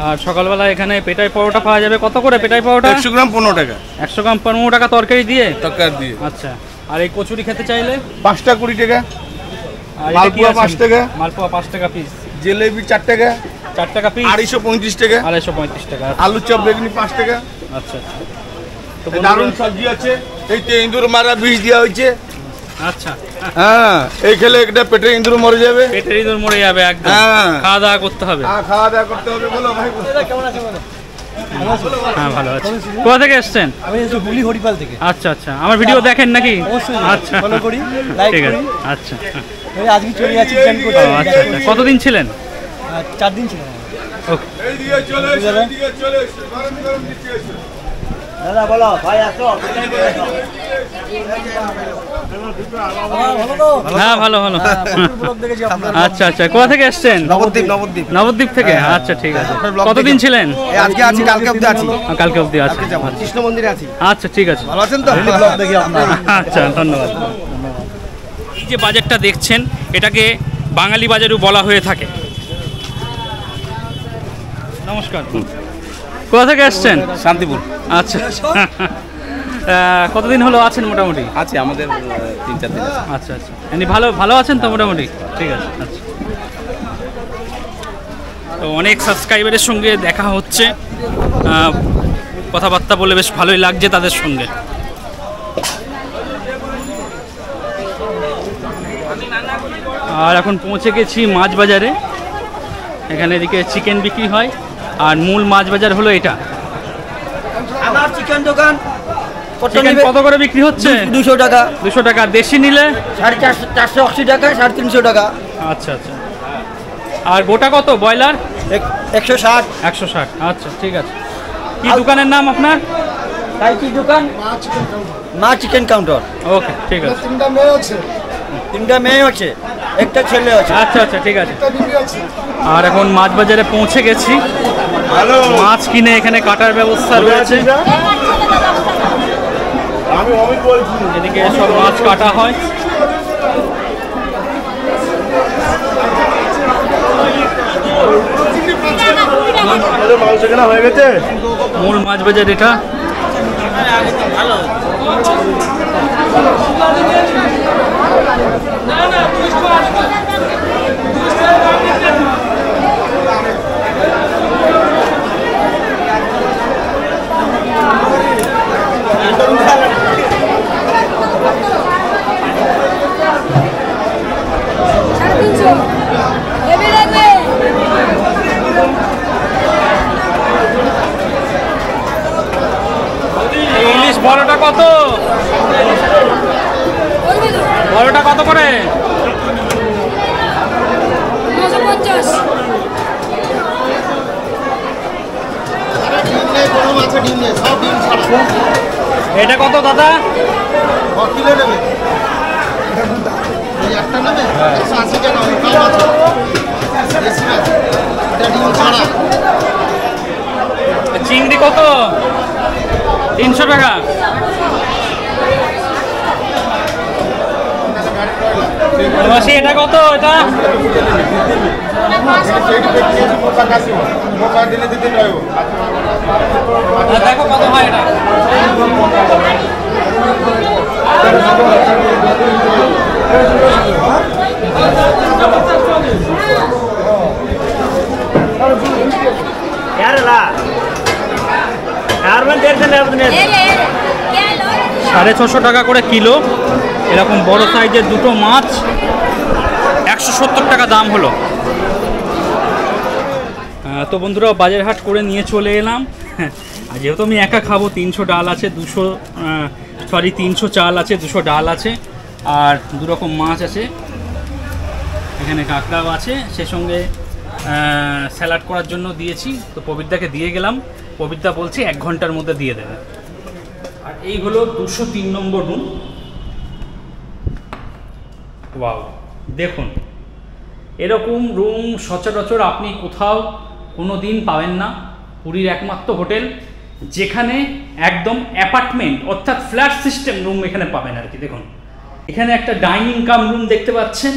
আর সকালবেলা এখানে পেটাই পরোটা পাওয়া যাবে। কত করে পেটাই পরোটা? 100 গ্রাম 15 টাকা। 100 গ্রাম 15 টাকা তরকারি দিয়ে? তরকারি দিয়ে। আচ্ছা। আর এই কচুরি খেতে চাইলে 5 টাকা 20 টাকা। আর মালপোয়া 5 টাকা। মালপোয়া 5 টাকা পিস। জিলেবি 4 টাকা। 4 টাকা পিস। 235 টাকা। 235 টাকা। আলু চপ বেগুনি 5 টাকা। আচ্ছা আচ্ছা। তো দারুণ সবজি আছে। এই তো ইঁদুর মারা বীজ দেওয়া হয়েছে। আচ্ছা। হ্যাঁ, এই খেলে একটা পেটে ইঁদুর মরে যাবে। পেটের ইঁদুর মরে যাবে একদম। খাওয়া দাওয়া করতে হবে। হ্যাঁ, খাওয়া দাওয়া করতে হবে। বলো ভাই, কেমন আছে বলো? হ্যাঁ, ভালো আছে। কোথা থেকে এসেছেন? আমি এসে হুগলি হরিপাল থেকে। আচ্ছা আচ্ছা। আমার ভিডিও দেখেন নাকি? অবশ্যই। আচ্ছা, ফলো করি, লাইক ঠিক করি। আছে। আচ্ছা এই আজকে চলে যাচ্ছি প্ল্যান করছি। আচ্ছা আচ্ছা। কতদিন ছিলেন? 4 দিন ছিল। ওকে। এই দিকে চলে এসো, এই দিকে চলে এসো। গরম গরম দিচ্ছি এসো। দাদা বলো, ভাই আসো। হ্যাঁ, ভালো ভালো। আচ্ছা আচ্ছা। কোথা থেকে এসেছেন? নবদ্বীপ থেকে। আচ্ছা, ঠিক আছে। কতদিন ছিলেন? আজকে আছি, কালকে অবধি আছি। কালকে অবধি আছে। কৃষ্ণ মন্দিরে আছি। আচ্ছা, ঠিক আছে। ভালো আছেন তো? আচ্ছা, ধন্যবাদ। এই যে বাজারটা দেখছেন, এটাকে বাঙালি বাজারও বলা হয়ে থাকে। নমস্কার। কোথা থেকে এসছেন? শান্তিপুর। আচ্ছা। কতদিন হলো আছেন মোটামুটি? আছে আমাদের 3-4 দিন। আচ্ছা আচ্ছা। এমনি ভালো আছেন তো মোটামুটি? ঠিক আছে। আচ্ছা। তো অনেক সাবস্ক্রাইবারের সঙ্গে দেখা হচ্ছে, কথাবার্তা বলে বেশ ভালোই লাগছে তাদের সঙ্গে। আর এখন পৌঁছে গেছি মাছ বাজারে। এখানে এদিকে চিকেন বিক্রি হয়, আর মূল মাছ বাজার হলো এটা। আমার চিকেন দোকান। চিকেন কত করে বিক্রি হচ্ছে? 200 টাকা। 200 টাকা। দেশি নিলে 480 টাকা, 350 টাকা। আচ্ছা আচ্ছা। আর গোটা কত ব্রয়লার? 160। 160। আচ্ছা, ঠিক আছে। কি দোকানের নাম আপনার? কি দোকান? মা চিকেন কাউন্টার। ওকে, ঠিক আছে। 3টা মেয়ে আছে, একটা ছেলে আছে। আচ্ছা আচ্ছা, ঠিক আছে। আর এখন মাছ বাজারে পৌঁছে গেছি। মাছ কিনে এখানে কাটার ব্যবস্থা রয়েছে। এদিকে সব মাছ কাটা হয়। মূল মাছ বাজার এটা। ইলিশ বড়টা কত? বড়টা কত করে? 950। এটা কত দাদা? চিংড়ি কত? 300 টাকা। মাসি এটা কত? এটা দেখো কত হয় এটা। ಯಾರಲ್ಲ 650 টাকা করে কিলো। এরকম বড় সাইজের দুটো মাছ 170 টাকা দাম হলো। তো বন্ধুরা, বাজার হাট করে নিয়ে চলে এলাম। আর যেহেতু আমি একা খাবো, 300 ডাল আছে, 300 চাল আছে, 200 ডাল আছে, আর 2 রকম মাছ আছে। এখানে কাঁকড়াও আছে, সে সঙ্গে স্যালাড করার জন্য দিয়েছি। তো প্রবীরদাকে দিয়ে গেলাম, প্রবীরদা বলছে 1 ঘন্টার মধ্যে দিয়ে দেবে। আর এই হলো 203 নম্বর রুম। ওয়াও, দেখুন, এরকম রুম সচরাচর আপনি কোথাও কোনো দিন পাবেন না। পুরীর একমাত্র হোটেল যেখানে একদম অ্যাপার্টমেন্ট অর্থাৎ ফ্ল্যাট সিস্টেম রুম এখানে পাবেন আর কি। দেখুন, এখানে একটা ডাইনিং কাম রুম দেখতে পাচ্ছেন,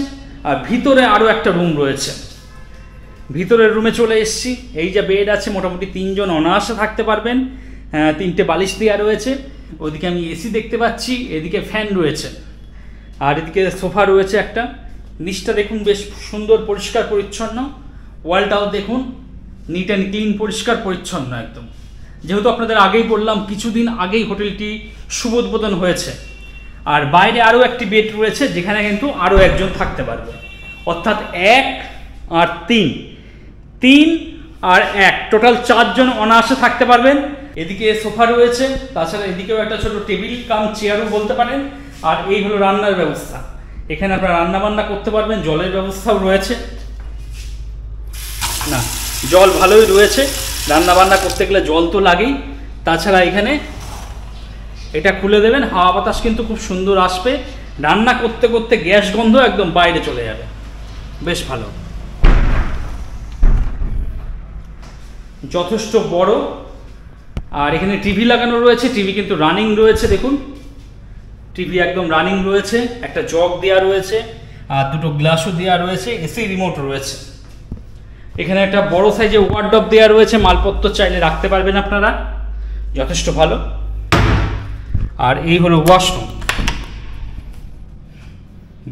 আর ভিতরে আরও একটা রুম রয়েছে। ভিতরের রুমে চলে এসেছি। এই যে বেড আছে, মোটামুটি 3 জন অনায়াসে থাকতে পারবেন। 3টে বালিশ দেওয়া রয়েছে। ওদিকে আমি এসি দেখতে পাচ্ছি, এদিকে ফ্যান রয়েছে, আর এদিকে সোফা রয়েছে একটা। নিচটা দেখুন বেশ সুন্দর পরিষ্কার পরিচ্ছন্ন, ওয়ালটাও দেখুন নিট অ্যান্ড ক্লিন, পরিষ্কার পরিচ্ছন্ন একদম। যেহেতু আপনাদের আগেই বললাম কিছুদিন আগেই হোটেলটি শুভ উদ্বোধন হয়েছে। আর বাইরে আরও একটি বেড রয়েছে যেখানে কিন্তু আরও একজন থাকতে পারবে, অর্থাৎ 1 আর 3 আর 1 টোটাল 4 জন অনায়াসে থাকতে পারবেন। এদিকে সোফা রয়েছে, তাছাড়া এদিকেও একটা ছোট টেবিল কাম চেয়ারও বলতে পারেন। আর এই হলো রান্নার ব্যবস্থা, এখানে আপনারা রান্না বান্না করতে পারবেন। জলের ব্যবস্থাও রয়েছে, না জল ভালোই রয়েছে, রান্না বান্না করতে গেলে জল তো লাগেই। তাছাড়া এখানে এটা খুলে দেবেন, হাওয়া বাতাস কিন্তু খুব সুন্দর আসবে। রান্না করতে করতে গ্যাস গন্ধ একদম বাইরে চলে যাবে, বেশ ভালো। যথেষ্ট বড়। আর এখানে টিভি লাগানো রয়েছে, টিভি কিন্তু রানিং রয়েছে, দেখুন টিভি একদম রানিং রয়েছে। একটা জগ দেওয়া রয়েছে আর 2টো গ্লাসও দেওয়া রয়েছে, এসি রিমোট রয়েছে। এখানে একটা বড় সাইজে ওয়ার্ডরোব দেওয়া রয়েছে, মালপত্র চাইলে রাখতে পারবেন আপনারা, যথেষ্ট ভালো। আর এই হলো ওয়াশরুম,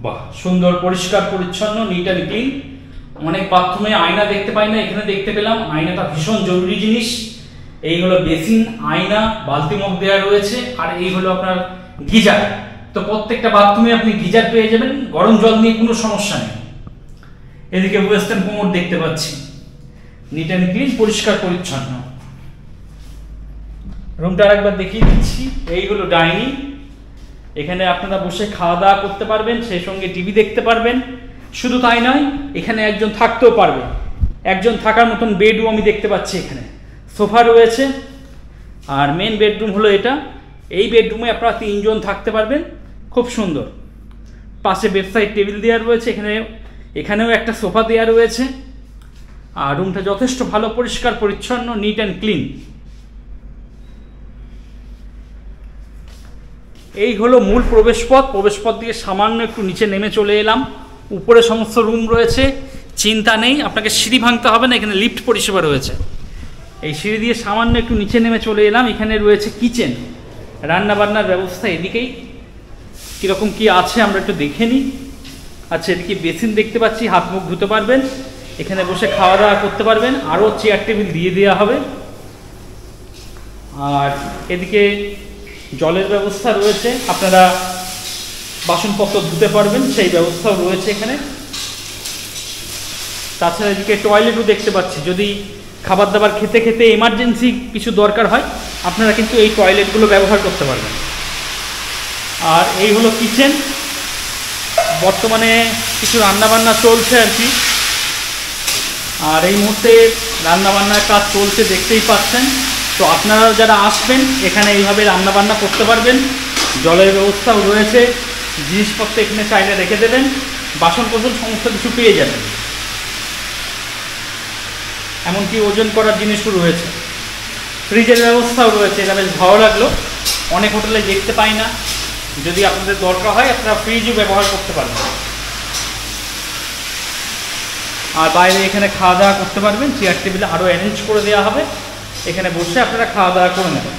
বাহ সুন্দর পরিষ্কার পরিচ্ছন্ন, নিট অ্যান্ড ক্লিন। অনেক বাথরুমে আয়না দেখতে পাই না, এখানে দেখতে পেলাম। আয়নাটা ভীষণ জরুরি জিনিস। এই হলো বেসিন, আয়না, বালতি মগ দেওয়া রয়েছে। আর এই হলো আপনার গিজার। তো প্রত্যেকটা বাথরুমে আপনি গিজার পেয়ে যাবেন, গরম জল নিয়ে কোনো সমস্যা নেই। এদিকে ওয়েস্টার্ন কোমোড দেখতে পাচ্ছি, নিট অ্যান্ড ক্লিন, পরিষ্কার পরিচ্ছন্ন। রুমটা আরেকবার দেখিয়ে দিচ্ছি। এই হলো ডাইনিং, এখানে আপনারা বসে খাওয়া দাওয়া করতে পারবেন, সেই সঙ্গে টিভি দেখতে পারবেন। শুধু তাই নয়, এখানে একজন থাকতেও পারবে, একজন থাকার মতন বেডও আমি দেখতে পাচ্ছি। এখানে সোফা রয়েছে। আর মেন বেডরুম হলো এটা। এই বেডরুমে আপনারা 3 জন থাকতে পারবেন, খুব সুন্দর। পাশে বেডসাইড টেবিল দেওয়া রয়েছে, এখানেও একটা সোফা দেওয়া রয়েছে। আর রুমটা যথেষ্ট ভালো, পরিষ্কার পরিচ্ছন্ন, নিট অ্যান্ড ক্লিন। এই হলো মূল প্রবেশপথ। প্রবেশপথ দিয়ে সামান্য একটু নিচে নেমে চলে এলাম। উপরে সমস্ত রুম রয়েছে, চিন্তা নেই, আপনাকে সিঁড়ি ভাঙতে হবে না, এখানে লিফট পরিষেবা রয়েছে। এই সিঁড়ি দিয়ে সামান্য একটু নিচে নেমে চলে এলাম। এখানে রয়েছে কিচেন, রান্না বান্নার ব্যবস্থা এদিকেই। কীরকম কি আছে আমরা একটু দেখে নিই। আচ্ছা, এদিকে বেসিন দেখতে পাচ্ছি, হাত মুখ ধুতে পারবেন, এখানে বসে খাওয়া দাওয়া করতে পারবেন। আরও চেয়ার টেবিল দিয়ে দেওয়া হবে। আর এদিকে জলের ব্যবস্থা রয়েছে, আপনারা বাসনপত্র ধুতে পারবেন, সেই ব্যবস্থাও রয়েছে এখানে। তাছাড়া এদিকে টয়লেটও দেখতে পাচ্ছি, যদি খাবার দাবার খেতে খেতে এমার্জেন্সি কিছু দরকার হয় আপনারা কিন্তু এই টয়লেটগুলো ব্যবহার করতে পারবেন। আর এই হলো কিচেন। বর্তমানে কিছু রান্নাবান্না চলছে আর কি। আর এই মুহূর্তে রান্নাবান্নার কাজ চলছে, দেখতেই পাচ্ছেন। তো আপনারা যারা আসবেন এখানে এইভাবে রান্নাবান্না করতে পারবেন। জলের ব্যবস্থাও রয়েছে, জিনিসপত্র এখানে চাইলে রেখে দেবেন, বাসনকোসন সমস্ত কিছু পেয়ে যাবেন। এমনকি ওজন করার জিনিসও রয়েছে, ফ্রিজের ব্যবস্থাও রয়েছে। এটা বেশ ভালো লাগলো, অনেক হোটেলে দেখতে পাই না। যদি আপনাদের দরকার হয় আপনারা ফ্রিজও ব্যবহার করতে পারবেন। আর বাইরে এখানে খাওয়া দাওয়া করতে পারবেন, চেয়ার টেবিলে আরও অ্যারেঞ্জ করে দেওয়া হবে, এখানে বসে আপনারা খাওয়া দাওয়া করে নেবেন।